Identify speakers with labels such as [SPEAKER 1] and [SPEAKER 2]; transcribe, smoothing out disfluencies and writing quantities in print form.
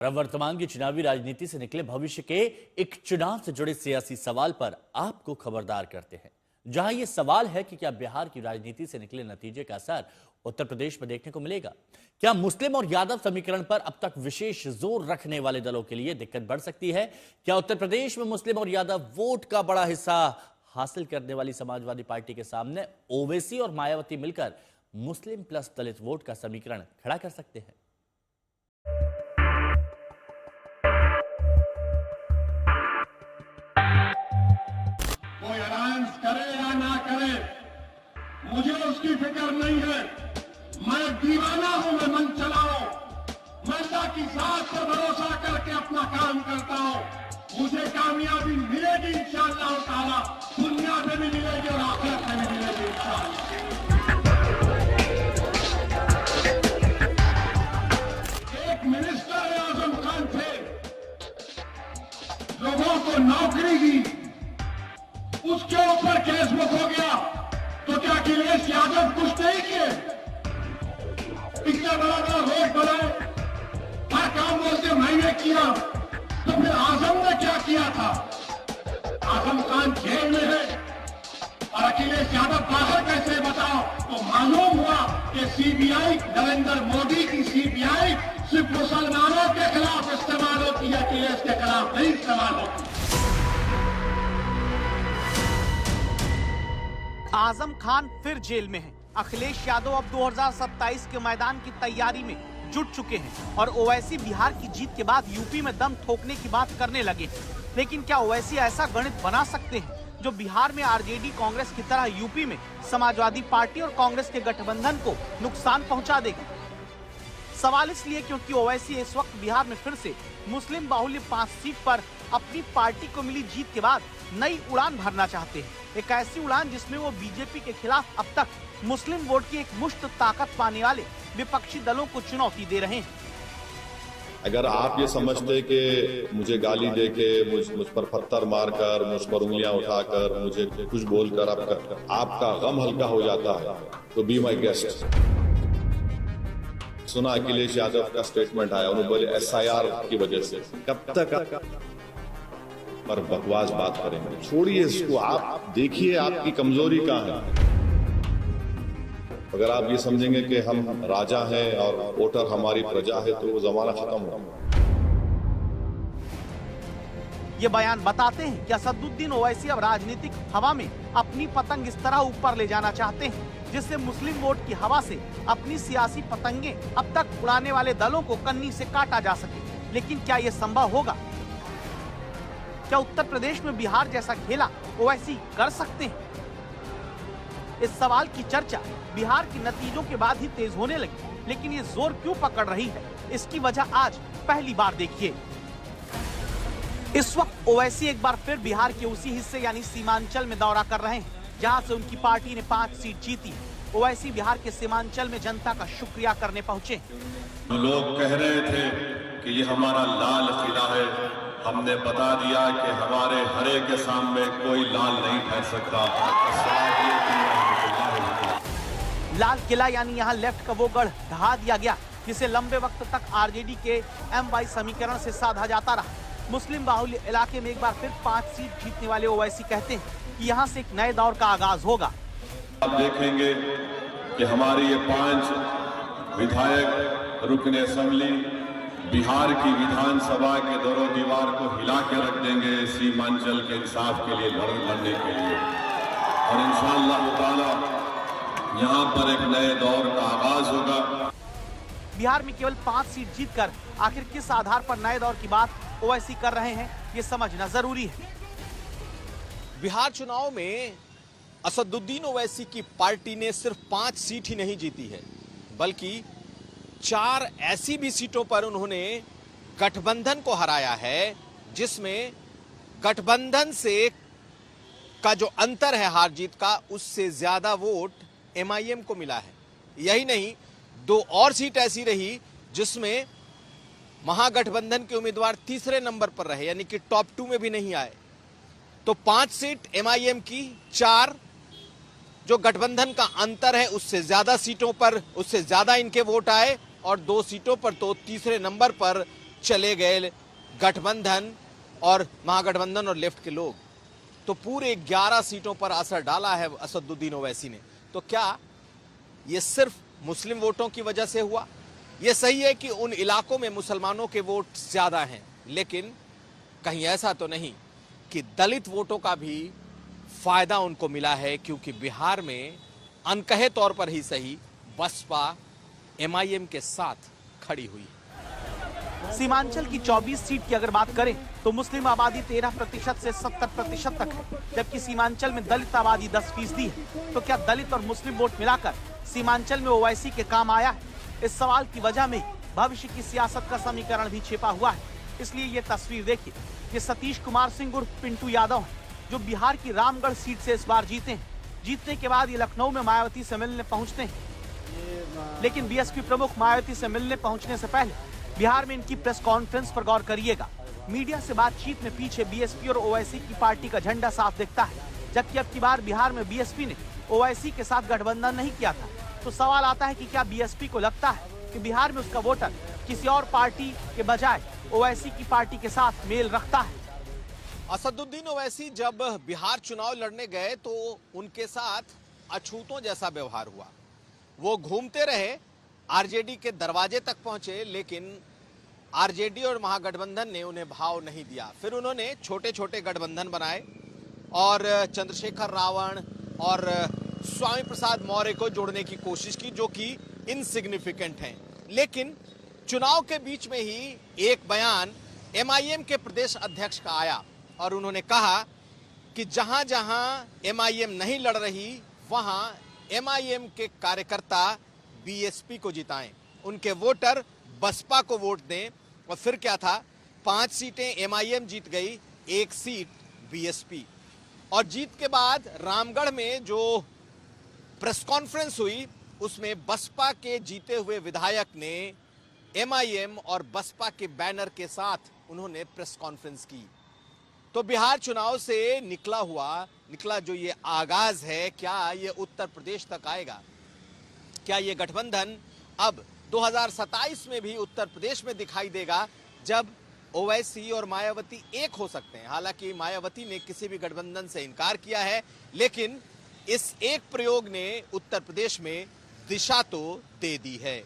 [SPEAKER 1] अब वर्तमान की चुनावी राजनीति से निकले भविष्य के एक चुनाव से जुड़े सियासी सवाल पर आपको खबरदार करते हैं, जहां यह सवाल है कि क्या बिहार की राजनीति से निकले नतीजे का असर उत्तर प्रदेश में देखने को मिलेगा। क्या मुस्लिम और यादव समीकरण पर अब तक विशेष जोर रखने वाले दलों के लिए दिक्कत बढ़ सकती है। क्या उत्तर प्रदेश में मुस्लिम और यादव वोट का बड़ा हिस्सा हासिल करने वाली समाजवादी पार्टी के सामने ओवैसी और मायावती मिलकर मुस्लिम प्लस दलित वोट का समीकरण खड़ा कर सकते हैं।
[SPEAKER 2] कोई अलायंस करे या ना करे, मुझे उसकी फिक्र नहीं है। मैं दीवाना हूं, मैं मन चलाऊं, मैं अल्लाह की जात पर भरोसा करके अपना काम करता हूं। मुझे कामयाबी मिलेगी इंशाअल्लाह ताला, दुनिया में भी मिलेगी और आखिरत में भी मिलेगी इंशाअल्लाह। एक मिनिस्टर आजम खान थे, लोगों को नौकरी दी, उसके ऊपर केस बुक हो गया, तो क्या अखिलेश यादव कुछ नहीं किए? इतना बड़ा रोड बनाए, हर काम बोलते मैंने किया, तो फिर आजम ने क्या किया था? आजम खान जेल में है और अखिलेश यादव बाहर कैसे, बताओ? तो मालूम हुआ कि सीबीआई, नरेंद्र मोदी की सीबीआई सिर्फ मुसलमानों के खिलाफ इस्तेमाल होती है, अखिलेश के खिलाफ नहीं इस्तेमाल होती।
[SPEAKER 3] आजम खान फिर जेल में हैं। अखिलेश यादव अब 2027 के मैदान की तैयारी में जुट चुके हैं और ओवैसी बिहार की जीत के बाद यूपी में दम ठोकने की बात करने लगे हैं। लेकिन क्या ओवैसी ऐसा गणित बना सकते हैं जो बिहार में आरजेडी कांग्रेस की तरह यूपी में समाजवादी पार्टी और कांग्रेस के गठबंधन को नुकसान पहुंचा देगा? सवाल इसलिए क्योंकि ओवैसी इस वक्त बिहार में फिर से मुस्लिम बाहुल्य 5 सीट पर अपनी पार्टी को मिली जीत के बाद नई उड़ान भरना चाहते हैं। एक ऐसी उड़ान जिसमें वो बीजेपी के खिलाफ अब तक मुस्लिम वोट की एक मुश्त ताकत पाने वाले विपक्षी दलों को चुनौती दे रहे हैं।
[SPEAKER 4] अगर आप ये समझते कि मुझे गाली देके, मुझ पर पत्थर मारकर, मुझ पर उंगलियां उठाकर, मुझे कुछ बोलकर आपका गम हल्का हो जाता है, तो बी माई गेस्ट। सुना अखिलेश यादव का स्टेटमेंट आया, उन्होंने बोले SIR की वजह से। कब तक पर बकवास बात करेंगे? छोड़िए इसको, आप देखिए आपकी कमजोरी कहाँ है। अगर आप ये समझेंगे कि हम राजा हैं और वोटर हमारी प्रजा है, तो वो जमाना खत्म होगा।
[SPEAKER 3] ये बयान बताते हैं कि असदुद्दीन ओवैसी अब राजनीतिक हवा में अपनी पतंग इस तरह ऊपर ले जाना चाहते हैं जिससे मुस्लिम वोट की हवा से अपनी सियासी पतंगे अब तक उड़ाने वाले दलों को कन्नी से काटा जा सके। लेकिन क्या ये संभव होगा? क्या उत्तर प्रदेश में बिहार जैसा खेला ओवैसी कर सकते हैं? इस सवाल की चर्चा बिहार के नतीजों के बाद ही तेज होने लगी, लेकिन ये जोर क्यों पकड़ रही है, इसकी वजह आज पहली बार देखिए। इस वक्त ओवैसी एक बार फिर बिहार के उसी हिस्से यानी सीमांचल में दौरा कर रहे हैं जहां से उनकी पार्टी ने 5 सीट जीती। ओवैसी बिहार के सीमांचल में जनता का शुक्रिया करने पहुंचे।
[SPEAKER 5] लोग कह रहे थे कि ये हमारा लाल किला है, हमने बता दिया कि हमारे हरे के सामने कोई लाल नहीं ठहर सकता।
[SPEAKER 3] लाल किला यानी यहाँ लेफ्ट का वो गढ़ ढहा दिया गया जिसे लंबे वक्त तक आरजेडी के MY समीकरण से साधा जाता रहा। मुस्लिम बाहुल्य इलाके में एक बार फिर 5 सीट जीतने वाले ओवैसी कहते हैं कि यहाँ से एक नए दौर का आगाज होगा।
[SPEAKER 5] आप देखेंगे कि हमारे ये 5 विधायक रुकने असेंबली बिहार की विधानसभा के दरों दीवार को हिला के रख देंगे सीमांचल के इंसाफ के लिए लड़ने के लिए, और इंशाअल्लाह ताला यहाँ पर एक नए दौर का आगाज होगा।
[SPEAKER 3] बिहार में केवल 5 सीट जीतकर आखिर किस आधार पर नए दौर की बात ओवैसी कर रहे हैं, ये समझना जरूरी है।
[SPEAKER 6] बिहार चुनाव में असदुद्दीन ओवैसी की पार्टी ने सिर्फ 5 सीट ही नहीं जीती है, बल्कि 4 ऐसी भी सीटों पर उन्होंने गठबंधन को हराया है जिसमें गठबंधन से का जो अंतर है हार जीत का, उससे ज्यादा वोट MIM को मिला है। यही नहीं, 2 और सीट ऐसी रही जिसमें महागठबंधन के उम्मीदवार तीसरे नंबर पर रहे, यानी कि टॉप 2 में भी नहीं आए। तो 5 सीट MIM की, 4 जो गठबंधन का अंतर है उससे ज्यादा सीटों पर, उससे ज्यादा इनके वोट आए, और 2 सीटों पर तो तीसरे नंबर पर चले गए गठबंधन और महागठबंधन और लेफ्ट के लोग, तो पूरे 11 सीटों पर असर डाला है असदुद्दीन ओवैसी ने। तो क्या ये सिर्फ मुस्लिम वोटों की वजह से हुआ? ये सही है कि उन इलाकों में मुसलमानों के वोट ज्यादा हैं, लेकिन कहीं ऐसा तो नहीं कि दलित वोटों का भी फायदा उनको मिला है, क्योंकि बिहार में अनकहे तौर पर ही सही बसपा एमआईएम के साथ खड़ी हुई है।
[SPEAKER 3] सीमांचल की 24 सीट की अगर बात करें तो मुस्लिम आबादी 13% से 70% तक है, जबकि सीमांचल में दलित आबादी 10% है। तो क्या दलित और मुस्लिम वोट मिलाकर सीमांचल में ओवैसी के काम आया है? इस सवाल की वजह में भविष्य की सियासत का समीकरण भी छिपा हुआ है। इसलिए ये तस्वीर देखिए, ये सतीश कुमार सिंह उर्फ पिंटू यादव हैं, जो बिहार की रामगढ़ सीट से इस बार जीते हैं। जीतने के बाद ये लखनऊ में मायावती से मिलने पहुंचते हैं, लेकिन बीएसपी प्रमुख मायावती से मिलने पहुंचने से पहले बिहार में इनकी प्रेस कॉन्फ्रेंस पर गौर करिएगा। मीडिया से बातचीत में पीछे बीएसपी और ओवैसी की पार्टी का झंडा साफ दिखता है, जबकि अब की बार बिहार में बीएसपी ने ओवैसी के साथ गठबंधन नहीं किया था। तो सवाल आता है कि क्या बीएसपी को लगता है कि बिहार में उसका वोटर किसी और पार्टी के बजाय ओवैसी की पार्टी के साथ मेल रखता है?
[SPEAKER 6] असदुद्दीन ओवैसी जब बिहार चुनाव लड़ने गए तो उनके साथ अछूतों जैसा व्यवहार हुआ। वो घूमते रहे, आरजेडी के दरवाजे तक पहुंचे, लेकिन आरजेडी और महागठबंधन ने उन्हें भाव नहीं दिया। फिर उन्होंने छोटे छोटे गठबंधन बनाए और चंद्रशेखर रावण और स्वामी प्रसाद मौर्य को जोड़ने की कोशिश की, जो कि इनसिग्निफिकेंट हैं। लेकिन चुनाव के बीच में ही एक बयान एमआईएम के प्रदेश अध्यक्ष का आया और उन्होंने कहा कि जहां जहां एमआईएम नहीं लड़ रही वहां एमआईएम के कार्यकर्ता बीएसपी को जिताएं, उनके वोटर बसपा को वोट दें। और फिर क्या था, 5 सीटें एमआईएम जीत गई, 1 सीट बीएसपी। और जीत के बाद रामगढ़ में जो प्रेस कॉन्फ्रेंस हुई उसमें बसपा के जीते हुए विधायक ने एमआईएम और बसपा के बैनर के साथ उन्होंने प्रेस कॉन्फ्रेंस की। तो बिहार चुनाव से निकला जो ये आगाज है, क्या ये उत्तर प्रदेश तक आएगा? क्या ये गठबंधन अब 2027 में भी उत्तर प्रदेश में दिखाई देगा, जब ओवैसी और मायावती एक हो सकते हैं? हालांकि मायावती ने किसी भी गठबंधन से इनकार किया है, लेकिन इस एक प्रयोग ने उत्तर प्रदेश में दिशा तो दे दी है।